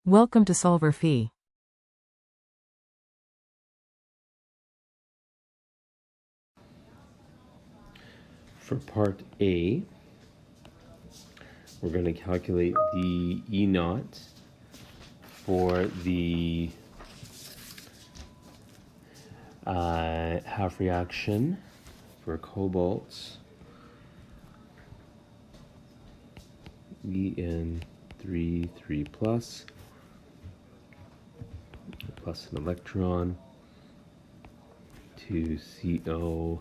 Welcome to solverfy. For part A, we're going to calculate the E naught for the half reaction for cobalt En3 3 plus an electron to CO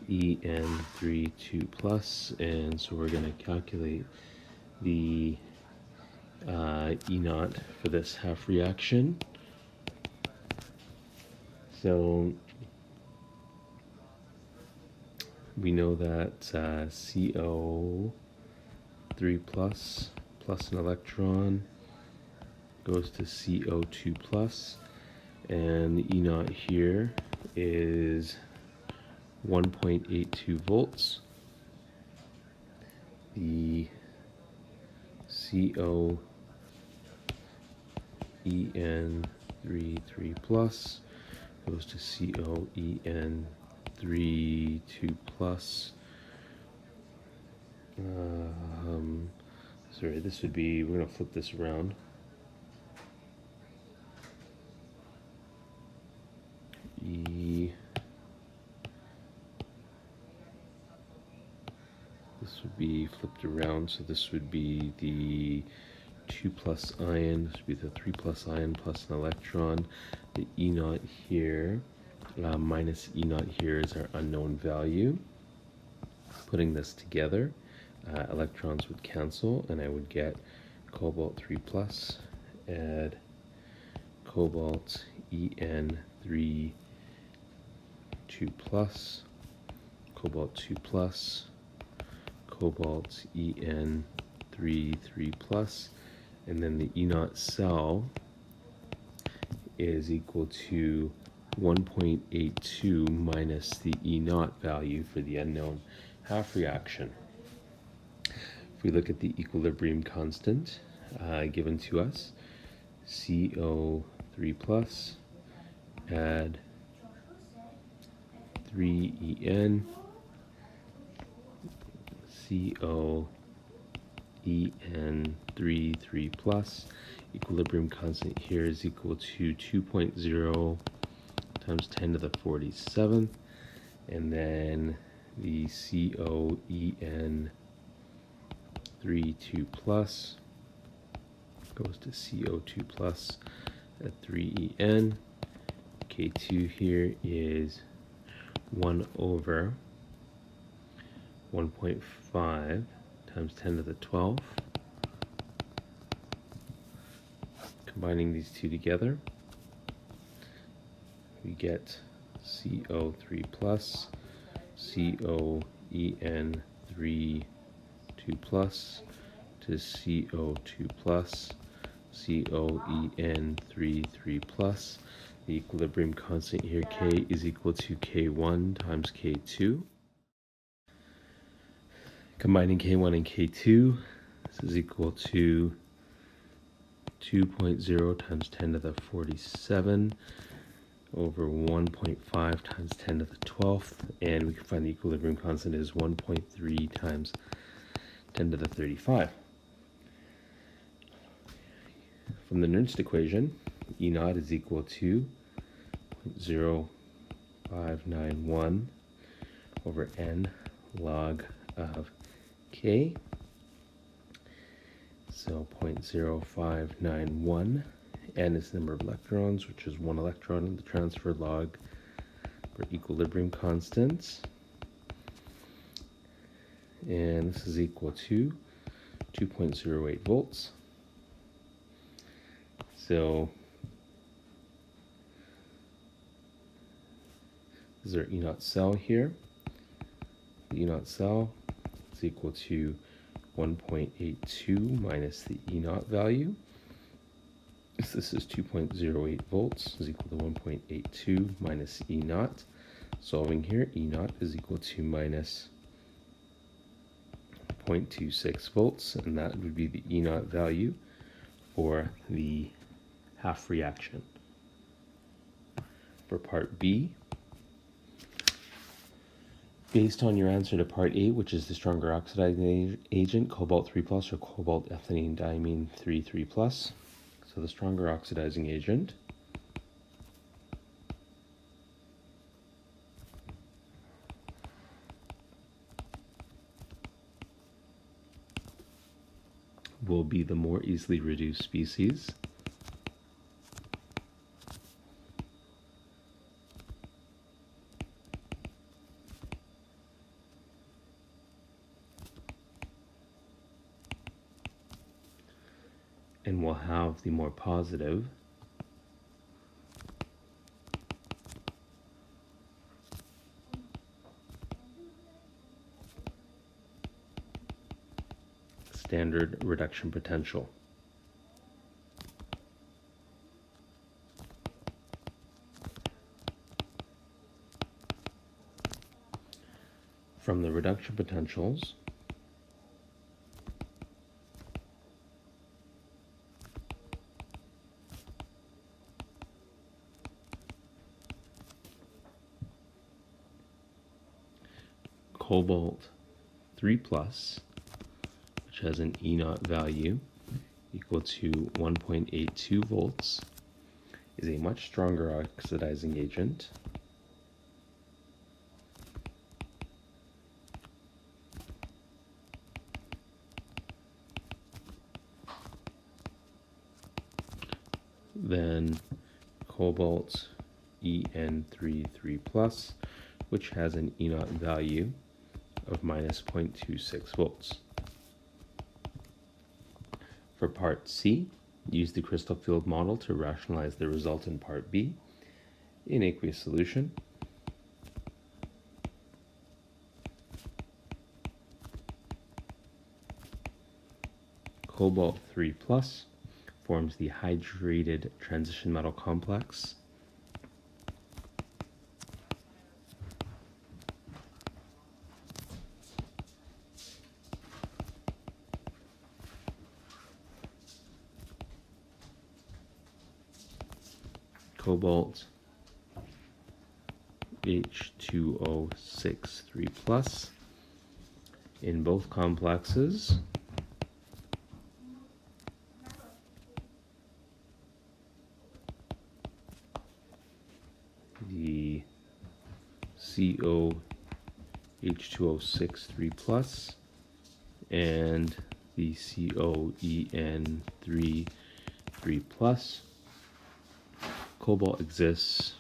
En3 2 plus, and so we're going to calculate the E naught for this half reaction. So we know that CO3 plus an electron goes to CO2 plus, and the E naught here is 1.82 volts. The CO En3 plus goes to CO En3 2 plus. Sorry, this would be, we're going to flip this around. This would be flipped around, so this would be the 2 plus ion, this would be the 3 plus ion plus an electron. The E naught here minus E naught here is our unknown value. Putting this together, electrons would cancel, and I would get cobalt 3 plus, add cobalt En3 2 plus, cobalt 2 plus, cobalt En3 3 plus, and then the E naught cell is equal to 1.82 minus the E naught value for the unknown half reaction. If we look at the equilibrium constant given to us, CO3 plus, add 3En, CO En3 3 plus, equilibrium constant here is equal to 2.0 times 10 to the 47th, and then the CO En3 2 plus goes to CO2 plus at 3En. K2 here is 1 over 1.5 times 10 to the 12th. Combining these two together, we get CO3 plus, CO En3 2 plus to CO2 plus, CO En3 3 plus. The equilibrium constant here, K, is equal to K1 times K2. Combining K1 and K2, this is equal to 2.0 times 10 to the 47 over 1.5 times 10 to the 12th, and we can find the equilibrium constant is 1.3 times 10 to the 35. From the Nernst equation, E naught is equal to 0.0591 over n log of K. So 0.0591, n is the number of electrons, which is 1 electron in the transfer log for equilibrium constants. And this is equal to 2.08 volts. So this is our E naught cell here. The E naught cell is equal to 1.82 minus the E naught value. So this is 2.08 volts is equal to 1.82 minus E naught. Solving here, E naught is equal to minus 0.26 volts, and that would be the E naught value for the half reaction. For part B, based on your answer to part A, which is the stronger oxidizing agent, cobalt 3 plus or cobalt ethylenediamine 3 plus. So the stronger oxidizing agent will be the more easily reduced species. And will have the more positive standard reduction potential. From the reduction potentials, cobalt 3 plus, which has an E naught value equal to 1.82 volts, is a much stronger oxidizing agent than cobalt En3 plus, which has an E naught value of minus 0.26 volts. For part C, use the crystal field model to rationalize the result in part B. In aqueous solution, cobalt 3 plus forms the hydrated transition metal complex. Cobalt H2O6 3 plus. In both complexes, the CO H2O6 3 plus and the COEN3 3 plus. Cobalt exists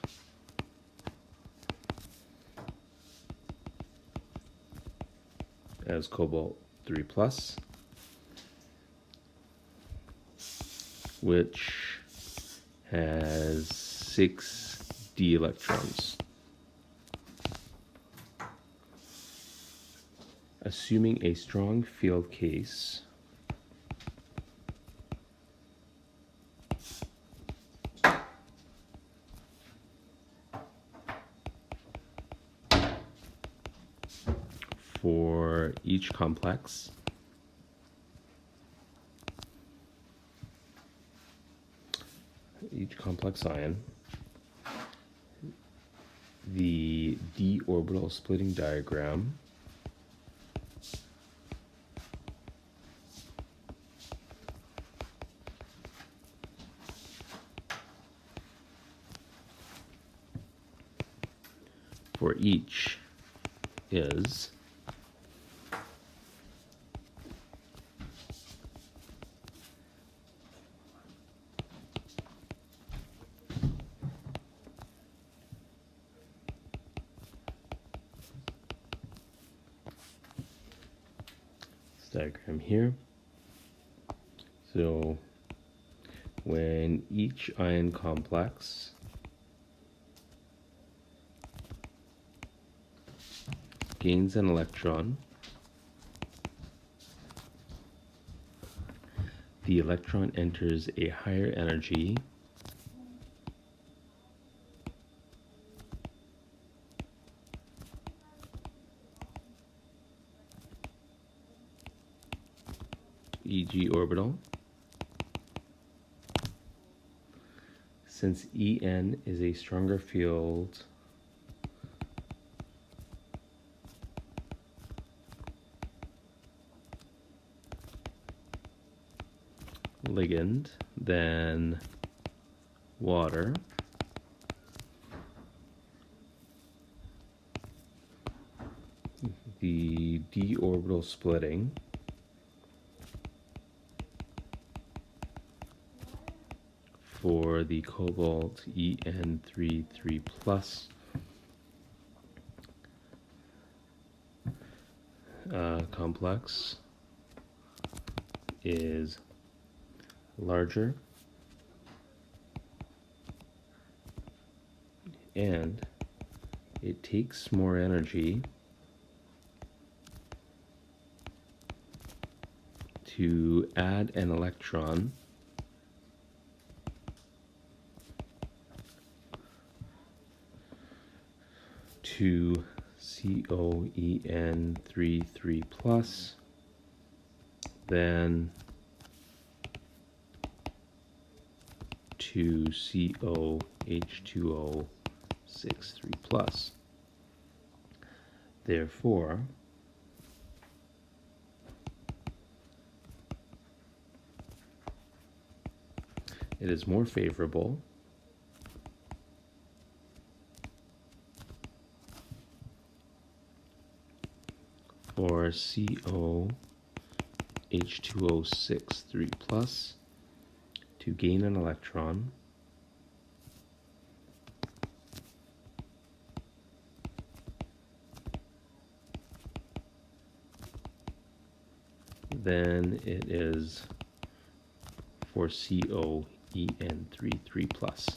as cobalt 3 plus, which has 6 d electrons. Assuming a strong field case, for each complex, ion, the d orbital splitting diagram for each is this diagram here. So when each ion complex gains an electron, the electron enters a higher energy Eg orbital since En is a stronger field ligand than water, the d orbital splitting for the cobalt En33 plus complex is larger, and it takes more energy to add an electron to COEN33 plus than to COH2O63 plus. Therefore, it is more favorable for COH2O63 plus to gain an electron than it is for COEN33 plus.